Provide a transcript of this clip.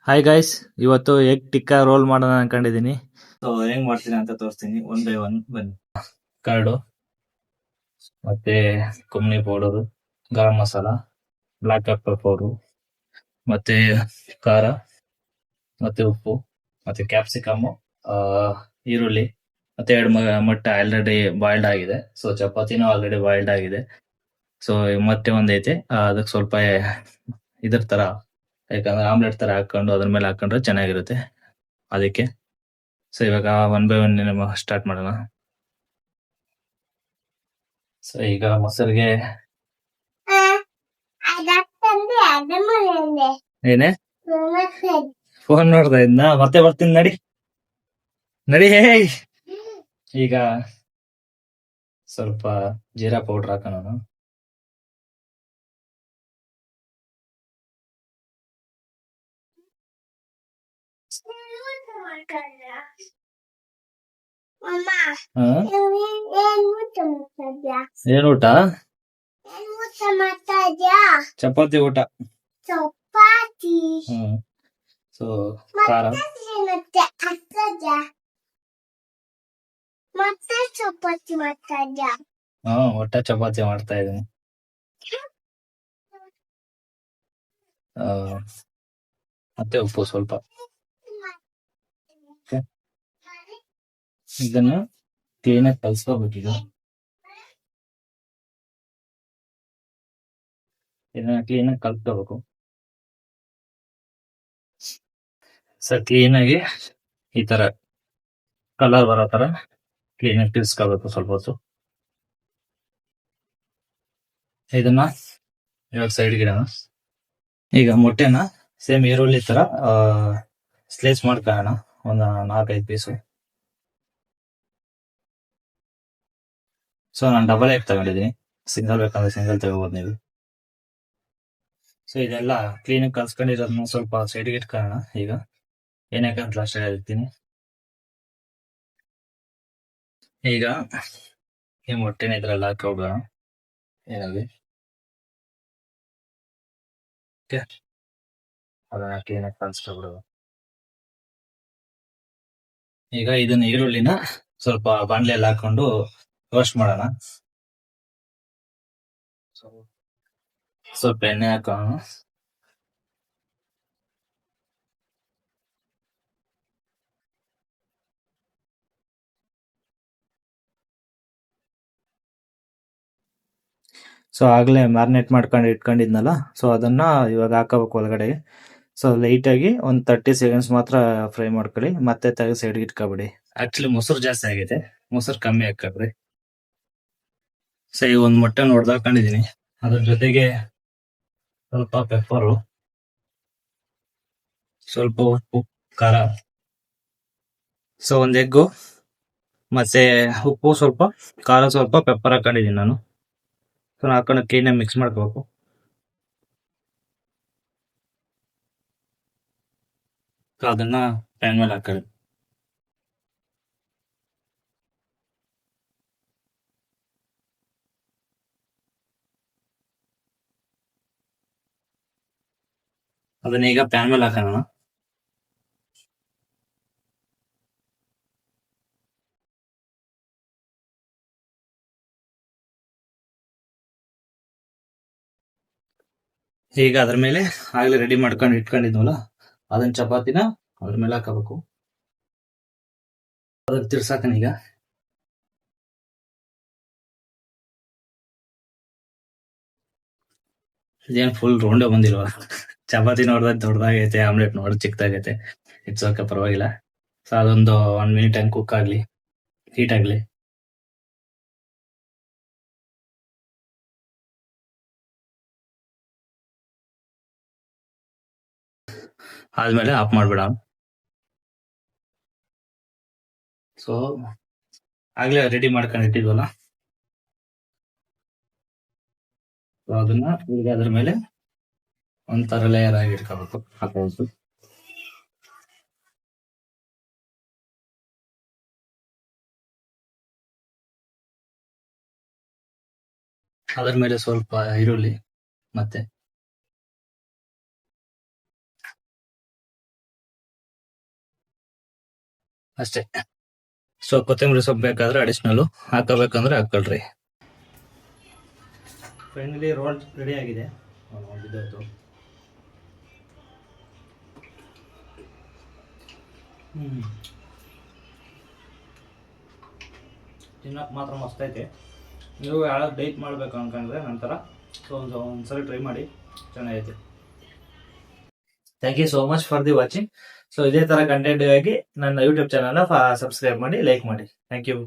Hi guys, ಇವತ್ತು egg tikka roll ಮಾಡೋಣ ಅನ್ಕೊಂಡಿದೀನಿ. ಸೊ ಹೆಂಗ್ ಮಾಡ್ತೀನಿ ಅಂತ ತೋರಿಸ್ತೀನಿ ಒನ್ ಬೈ ಒನ್. ಬನ್ನಿ. ಕರ್ಡು, ಮತ್ತೆ ಕುಮ್ನಿ powder, garam masala, block pepper powder, ಮತ್ತೆ ಖಾರ, ಮತ್ತೆ ಉಪ್ಪು, ಮತ್ತೆ ಕ್ಯಾಪ್ಸಿಕಮ್, ಈರುಳ್ಳಿ, ಮತ್ತೆ ಎರಡು ಮೊಟ್ಟೆ ಆಲ್ರೆಡಿ ಬಾಯ್ಲ್ಡ್ ಆಗಿದೆ. ಸೊ ಚಪಾತಿನೂ ಆಲ್ರೆಡಿ ಬಾಯ್ಲ್ಡ್ ಆಗಿದೆ. ಸೊ ಮತ್ತೆ ಒಂದೈತೆ, ಅದಕ್ಕೆ ಸ್ವಲ್ಪ ಇದ್ರ ತರ, ಯಾಕಂದ್ರೆ ಆಮ್ಲೆಟ್ ತರ ಹಾಕೊಂಡು ಅದ್ರ ಮೇಲೆ ಹಾಕೊಂಡ್ರೆ ಚೆನ್ನಾಗಿರುತ್ತೆ ಅದಕ್ಕೆ. ಸೊ ಇವಾಗ ಒನ್ ಬೈ ಒನ್ ಸ್ಟಾರ್ಟ್ ಮಾಡೋಣ. ಸೊ ಈಗ ಮೊಸರಿಗೆ ಏನೇ ಫೋನ್ ನೋಡ್ತಾ ಇದ್ನ, ಮತ್ತೆ ಬರ್ತೀನಿ ನಡಿ ನಡಿ. ಹೇ ಈಗ ಸ್ವಲ್ಪ ಜೀರಾ ಪೌಡರ್ ಹಾಕೋಣ. ಏನ್ ಊಟ? ಚಪಾತಿ ಊಟ. ಸೊ ಖಾರ, ಒಟ್ಟ ಚಪಾತಿ ಮಾಡ್ತಾ ಇದ್ದೀನಿ. ಮತ್ತೆ ಉಪ್ಪು ಸ್ವಲ್ಪ. ಇದನ್ನ ಕ್ಲೀನಾಗಿ ಕಲ್ಸ್ಕೋಬೇಕೀಗ. ಇದನ್ನ ಕ್ಲೀನಾಗಿ ಕಲ್ಸ್ಕೋಬೇಕು. ಸೊ ಕ್ಲೀನಾಗಿ ಈ ತರ ಕಲರ್ ಬರೋ ತರ ಕ್ಲೀನಾಗಿ ತಿರ್ಸ್ಕೋಬೇಕು ಸ್ವಲ್ಪ ಹೊತ್ತು. ಇದನ್ನ ಇವಾಗ ಸೈಡ್ಗೆ ಇಡೋಣ. ಈಗ ಮೊಟ್ಟೆನ ಸೇಮ್ ಈರುಳ್ಳಿ ತರ ಸ್ಲೈಸ್ ಮಾಡ್ಕೊಳ್ಳೋಣ, ಒಂದು 4-5 ಪೀಸು. ಸೊ ನಾನು ಡಬಲ್ ಎಗ್ ತಗೊಂಡಿದ್ದೀನಿ, ಸಿಂಗಲ್ ಬೇಕಂದ್ರೆ ಸಿಂಗಲ್ ತಗೋಬೋದು ನೀವು. ಸೊ ಇದೆಲ್ಲ ಕ್ಲೀನಾಗಿ ಕಲ್ಸ್ಕೊಂಡಿರೋದನ್ನ ಸ್ವಲ್ಪ ಸೈಡ್ಗೆ ಇಟ್ಕೊಳ್ಳೋಣ. ಈಗ ಏನಕ್ಕಂತ ಲಾಸ್ಟ್ ಹೇಳ್ತೀನಿ. ಈಗ ಈ ಮೊಟ್ಟೆನ ಇದ್ರಲ್ಲಿ ಹಾಕಿ ಹೋಗೋಣ ಏನಾಗಿ. ಅದನ್ನ ಕ್ಲೀನಾಗಿ ಕಲ್ಸ್ಕೊಬಿಡೋದು. ಈಗ ಇದನ್ನ ಈರುಳ್ಳಿನ ಸ್ವಲ್ಪ ಬಾಣಲೆಯಲ್ಲಿ ಹಾಕೊಂಡು ರೋಸ್ಟ್ ಮಾಡೋಣ. ಸ್ವಲ್ಪ ಎಣ್ಣೆ ಹಾಕೋಣ. ಸೊ ಆಗ್ಲೇ ಮ್ಯಾರಿನೇಟ್ ಮಾಡ್ಕೊಂಡು ಇಟ್ಕೊಂಡಿದ್ನಲ್ಲ, ಸೊ ಅದನ್ನ ಇವಾಗ ಹಾಕೋಬೇಕು ಒಳಗಡೆ. ಸೊ ಲೈಟಾಗಿ ಒಂದು 30 ಸೆಕೆಂಡ್ಸ್ ಮಾತ್ರ ಫ್ರೈ ಮಾಡ್ಕೊಳ್ಳಿ, ಮತ್ತೆ ತೆಗೆದು ಸೈಡ್ಗೆ ಇಟ್ಕೊಬಿಡಿ. ಆಕ್ಚುಲಿ ಮೊಸರು ಜಾಸ್ತಿ ಆಗೈತೆ, ಮೊಸರು ಕಮ್ಮಿ ಹಾಕ್ಕೊಬ್ರಿ. ಸೊ ಈಗ ಒಂದು ಮೊಟ್ಟೆ ಹೊಡೆದಾಕೊಂಡಿದ್ದೀನಿ, ಅದ್ರ ಜೊತೆಗೆ ಸ್ವಲ್ಪ ಪೆಪ್ಪರು, ಸ್ವಲ್ಪ ಉಪ್ಪು, ಖಾರ, ಸೊ ಒಂದು ಎಗ್ಗು, ಮತ್ತೆ ಉಪ್ಪು ಸ್ವಲ್ಪ, ಖಾರ ಸ್ವಲ್ಪ, ಪೆಪ್ಪರ್ ಹಾಕೊಂಡಿದ್ದೀನಿ ನಾನು. ಸೊ ಹಾಕೊಂಡು ಕ್ಲೀನಾಗಿ ಮಿಕ್ಸ್ ಮಾಡ್ಕೋಬೇಕು. ಸೊ ಅದನ್ನ ಪ್ಯಾನ್ ಮೇಲೆ ಹಾಕೊಳ್ಳಿ. ಅದನ್ನ ಈಗ ಪ್ಯಾನ್ ಮೇಲೆ ಹಾಕೋಣ. ಈಗ ಅದ್ರ ಮೇಲೆ ಆಗ್ಲೇ ರೆಡಿ ಮಾಡ್ಕೊಂಡು ಇಟ್ಕೊಂಡಿದ್ವಲ್ಲ, ಅದನ್ನ ಚಪಾತಿನ ಅದ್ರ ಮೇಲೆ ಹಾಕಬೇಕು. ಅದನ್ನ ತಿರ್ಸಾಕನ ಈಗ. ಇದೇನು ಫುಲ್ ರೌಂಡೇ ಬಂದಿಲ್ವಾ? ಚಪಾತಿ ನೋಡಿದ್ರೆ ದೊಡ್ಡದಾಗೈತೆ, ಆಮ್ಲೆಟ್ ನೋಡಿದ್ರೆ ಚಿಕ್ಕದಾಗೈತೆ. ಇಟ್ಸ್ ಓಕೆ, ಪರವಾಗಿಲ್ಲ. ಸೊ ಅದೊಂದು 1 ಮಿನಿಟ್ ಹಂಗೆ ಕುಕ್ ಆಗ್ಲಿ, ಹೀಟ್ ಆಗ್ಲಿ. ಆದ್ಮೇಲೆ ಆಫ್ ಮಾಡ್ಬೇಡ. ಸೊ ಆಗ್ಲೇ ರೆಡಿ ಮಾಡ್ಕೊಂಡು ಇಟ್ಟಿದ್ವಲ್ಲ, ಸೊ ಅದನ್ನ ಈಗ ಅದ್ರ ಮೇಲೆ ಒಂಥರ ಲೇಯರ್ ಆಗಿ ಇಟ್ಕೋಬೇಕು, ಹಾಕೋಬೇಕು. ಅದ್ರ ಮೇಲೆ ಸ್ವಲ್ಪ ಈರುಳ್ಳಿ, ಮತ್ತೆ ಅಷ್ಟೇ. ಸೊ ಕೊತ್ತಂಬರಿ ಸೊಪ್ಪು ಬೇಕಾದ್ರೆ ಅಡಿಷನಲ್, ಹಾಕಬೇಕಂದ್ರೆ ಹಾಕೊಳ್ರಿ. ಫೈನಲಿ ರೋಲ್ ರೆಡಿ ಆಗಿದೆ. ಬಿದ್ದಾಯ್ತು. ತಿನ್ನಕ್ಕೆ ಮಾತ್ರ ಮಸ್ತ್ ಐತೆ. ನೀವು ಯಾರು ಡೈಟ್ ಮಾಡಬೇಕು ಅನ್ಕೊಂಡ್ರೆ ನಂತರ ಸೊ ಒಂದ್ಸರಿ ಟ್ರೈ ಮಾಡಿ, ಚೆನ್ನಾಗೈತೆ. Thank you so much for the watching. ಸೊ ಇದೇ ತರ ಕಂಟೆಂಟ್ ಆಗಿ ನನ್ನ ಯೂಟ್ಯೂಬ್ ಚಾನಲ್ ಸಬ್ಸ್ಕ್ರೈಬ್ ಮಾಡಿ, ಲೈಕ್ ಮಾಡಿ. Thank you.